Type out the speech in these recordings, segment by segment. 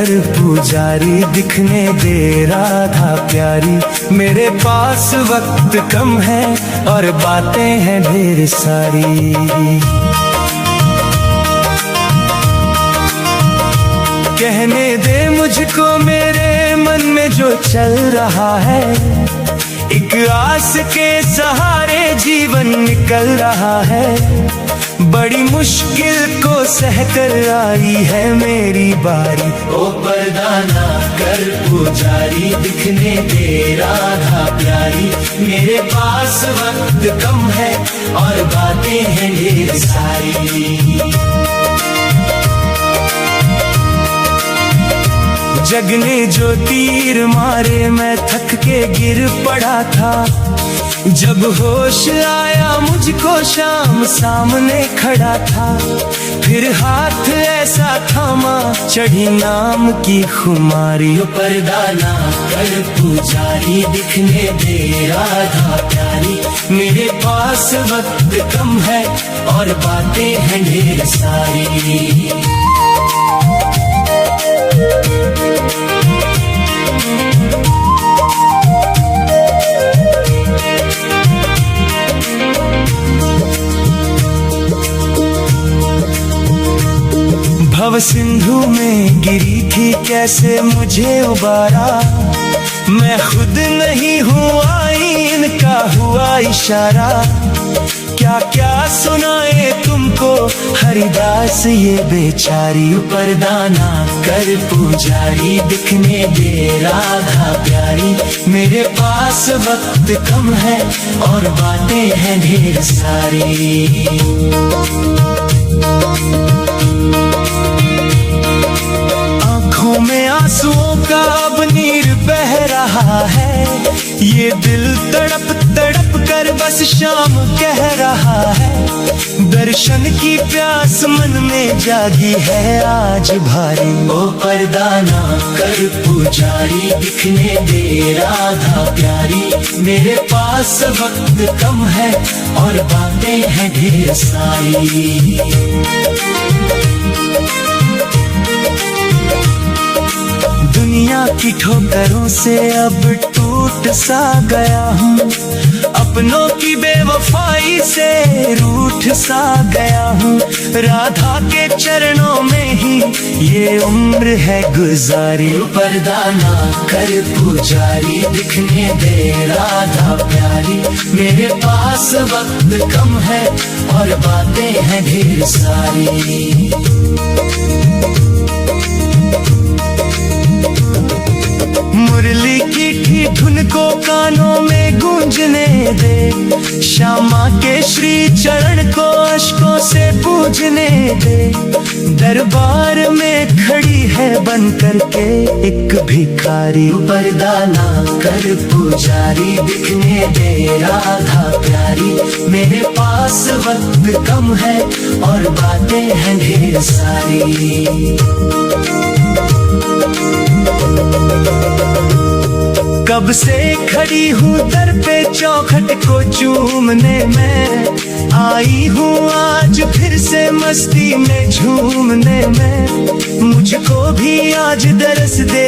कर पुजारी, दिखने दे राधा प्यारी। मेरे पास वक्त कम है और बातें हैं ढेर सारी। कहने दे मुझको मेरे मन में जो चल रहा है, एक आस के सहारे जीवन निकल रहा है। बड़ी मुश्किल को सहकर आई है मेरी बारी। ओ पर्दा ना कर पुजारी, दिखने दे राधा प्यारी। मेरे पास वक्त कम है और बातें हैं ढेर सारी। जग ने जो तीर मारे मैं थक के गिर पड़ा था। जब होश आया मुझको शाम सामने खड़ा था। फिर हाथ ऐसा थामा चढ़ी नाम की खुमारी। पर्दा ना कर पुजारी, दिखने दे राधा प्यारी। मेरे पास वक्त कम है और बातें हैं ढेर सारी। भव सिंधु में गिरी थी कैसे मुझे उबारा। मैं खुद नहीं हुआ इनका हुआ इशारा। क्या क्या सुनाए तुमको हरिदास ये बेचारी। पर्दा ना कर पुजारी, दिखने दे राधा प्यारी। मेरे पास वक्त कम है और बातें हैं ढेर सारी। आंखों में आंसुओं का अब नीर बह रहा है। ये दिल तड़प तड़प कर बस शाम कह रहा है। दर्शन की प्यास मन में जागी है आज भारी। ओ पर्दा ना कर पुजारी, दिखने दे राधा प्यारी। मेरे पास वक्त कम है और बातें हैं ढेर सारी। दुनिया की ठोकरों से अब टूट सा गया हूँ। अपनों की बेवफाई से रूठ सा गया हूँ। राधा के चरणों में ही ये उम्र है गुजारी। पर्दा ना कर पुजारी, दिखने दे राधा प्यारी। मेरे पास वक्त कम है और बातें हैं ढेर सारी। मुरली की धुन को कानों में गूंजने दे। श्यामा के श्री चरण को अश्कों से पूजने दे। दरबार में खड़ी है बन करके एक भिखारी। पर्दा ना कर पुजारी, दिखने दे राधा प्यारी। मेरे पास वक्त कम है और बातें हैं ढेर सारी। कब से खड़ी हूँ दर पे चौखट को चूमने में। आई हूँ आज फिर से मस्ती में झूमने में। मुझको भी आज दरस दे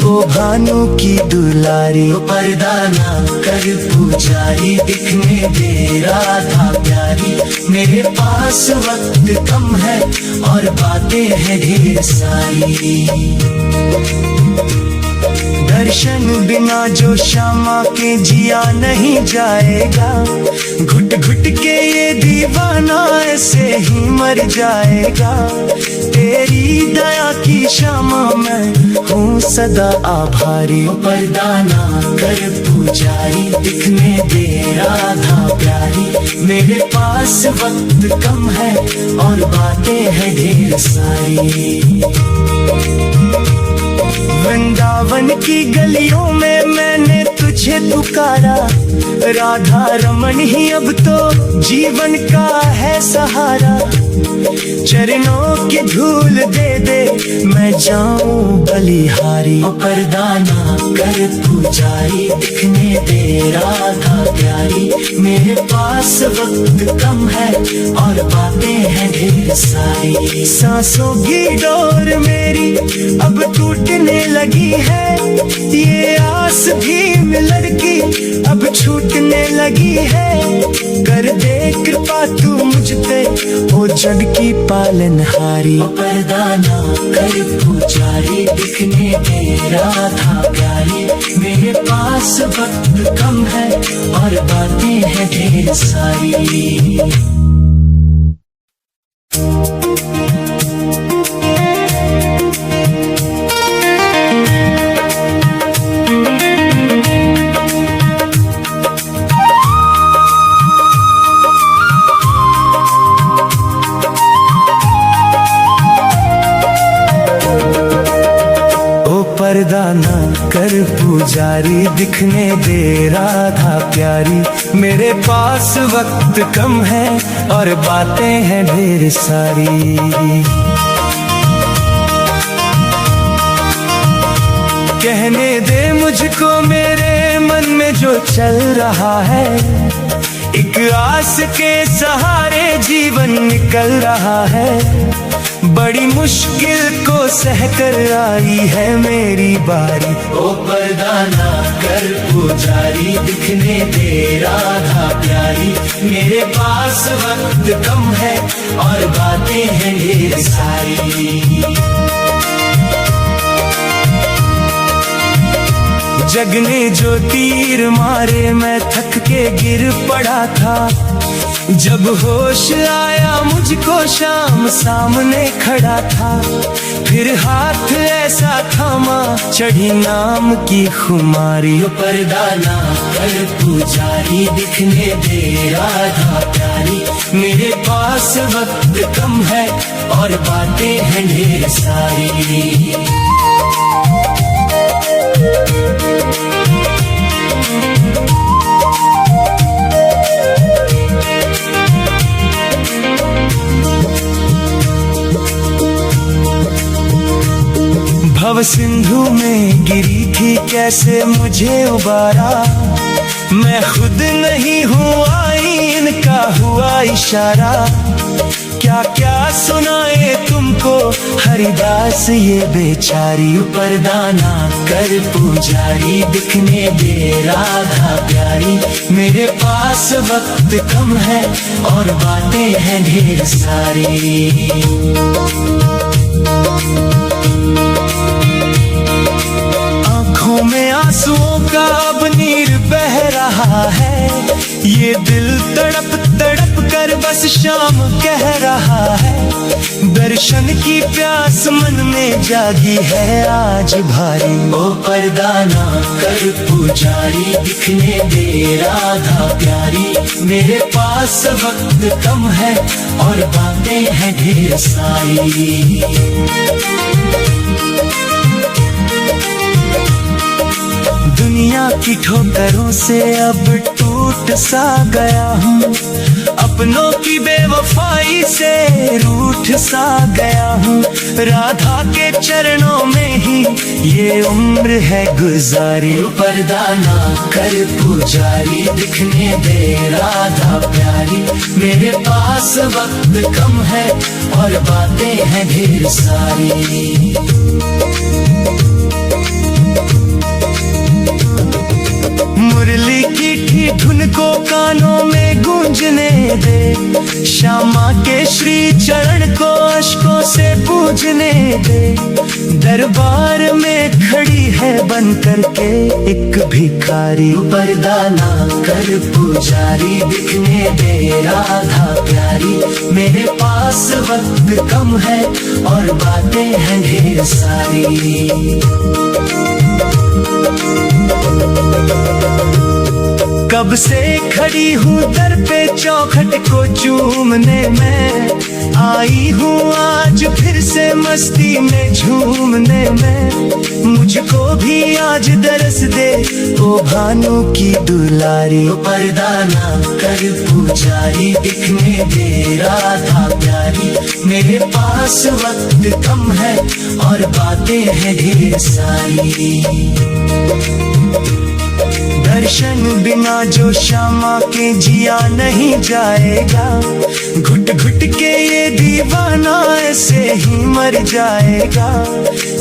ओ भानु की दुलारी। पर्दा ना कर पुजारी, दिखने दे राधा प्यारी। मेरे पास वक्त कम है और बातें हैं ढेर सारी। दर्शन बिना जो श्यामा के जिया नहीं जाएगा। घुट घुट के ये दीवाना ऐसे ही मर जाएगा। तेरी दया की श्यामा मैं हूँ सदा आभारी। पर्दा ना कर पुजारी, दिखने दे राधा प्यारी। मेरे पास वक्त कम है और बातें हैं ढेर सारी। वृंदावन की गलियों में मैंने तुझे पुकारा। राधा रमन ही अब तो जीवन का है सहारा। चरणों की धूल दे दे मैं जाऊं बलिहारी। पर्दा ना कर पुजारी, दिखने दे राधा प्यारी। मेरे पास वक्त कम है और बातें हैं ढेर सारी। सांसों की डोर मेरी अब टूटने लगी है, ये आस भी लड़की अब छूटने लगी है। कर दे कृपा तू मुझ पे ओ जग की पालनहारी। पर्दा ना कर पुजारी, दिखने दे राधा प्यारी। मेरे पास वक्त कम है और बातें हैं ढेर सारी। पर्दा ना कर पुजारी, दिखने दे राधा प्यारी। मेरे पास वक्त कम है और बातें हैं ढेर सारी। कहने दे मुझको मेरे मन में जो चल रहा है, एक आस के सहारे जीवन निकल रहा है। बड़ी मुश्किल को सहकर आई है मेरी बारी। ओ पर्दा ना कर पुजारी, दिखने दे राधा प्यारी। मेरे पास वक्त कम है और बातें हैं ढेर सारी। जग ने जो तीर मारे मैं थक के गिर पड़ा था। जब होश आया मुझको शाम सामने खड़ा था। फिर हाथ ऐसा थामा चढ़ी नाम की खुमारी। पर्दा ना कर पुजारी, दिखने दे राधा प्यारी। मेरे पास वक्त कम है और बातें हैं ढेर सारी। भव सिंधु में गिरी थी कैसे मुझे उबारा। मैं खुद नहीं हूँ आई इनका हुआ इशारा। क्या क्या सुनाए तुमको हरिदास ये बेचारी। पर्दा ना कर पुजारी, दिखने दे राधा प्यारी। मेरे पास वक्त कम है और बातें हैं ढेर सारी। आंखों में आंसुओं का अब नीर बह रहा है। ये दिल तड़प तड़प कर बस शाम कह रहा है। दर्शन की प्यास मन में जागी है आज भारी। ओ पर्दा ना कर पुजारी, दिखने दे राधा प्यारी। मेरे पास वक्त कम है और बातें हैं ढेर सारी। दुनिया की ठोकरों से अब टूट सा गया हूँ। अपनों की बेवफाई से रूठ सा गया हूँ। राधा के चरणों में ही ये उम्र है गुजारी। पर्दा ना कर पुजारी, दिखने दे राधा प्यारी। मेरे पास वक्त कम है और बातें हैं ढेर सारी। मुरली की धुन को कानों में गूंजने दे। श्यामा के श्री चरण को अश्कों से पूजने दे। दरबार में खड़ी है बन करके एक भिखारी। पर्दा ना कर पुजारी, दिखने दे राधा प्यारी। मेरे पास वक्त कम है और बातें हैं ढेर सारी। कब से खड़ी हूँ दर पे चौखट को चूमने में, आई हूँ आज फिर से मस्ती में झूमने में। मुझको भी आज दरस दे ओ भानु की दुलारी, पर्दा ना कर पुजारी, दिखने दे राधा प्यारी। मेरे पास वक्त कम है और बातें हैं ढेर सारी, दर्शन बिना जो श्यामा के जिया नहीं जाएगा। घुट घुट के ये दीवाना ऐसे ही मर जाएगा।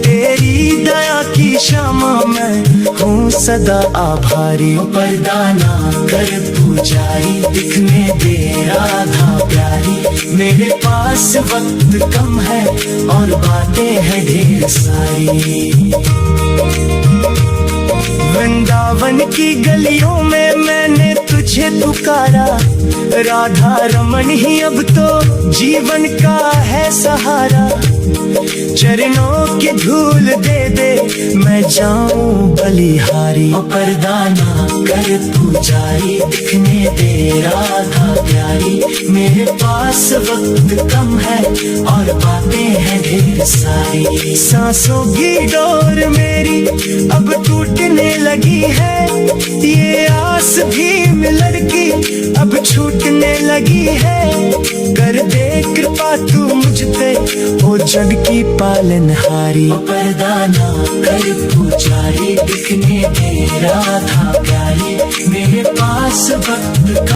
तेरी दया की श्यामा मैं हूँ सदा आभारी, पर्दा ना कर पुजारी, दिखने दे राधा प्यारी। मेरे पास वक्त कम है और बातें हैं ढेर सारी। वृंदावन की गलियों में मैंने तुझे पुकारा, राधा रमन ही अब तो जीवन का है सहारा। चरणों की धूल दे दे मैं जाऊं बलिहारी, पर्दा ना कर पुजारी, दिखने दे राधा प्यारी। मेरे पास वक्त कम है और बातें हैं ढेर सारी। सांसों की डोर मेरी अब टूटने लगी है, ये आस भी लड़की अब छूटने लगी है। कर दे कृपा तू मुझ पे ओ जग की पालनहारी, पर्दा ना कर पुजारी, दिखने दे राधा प्यारी। मेरे पास वक्त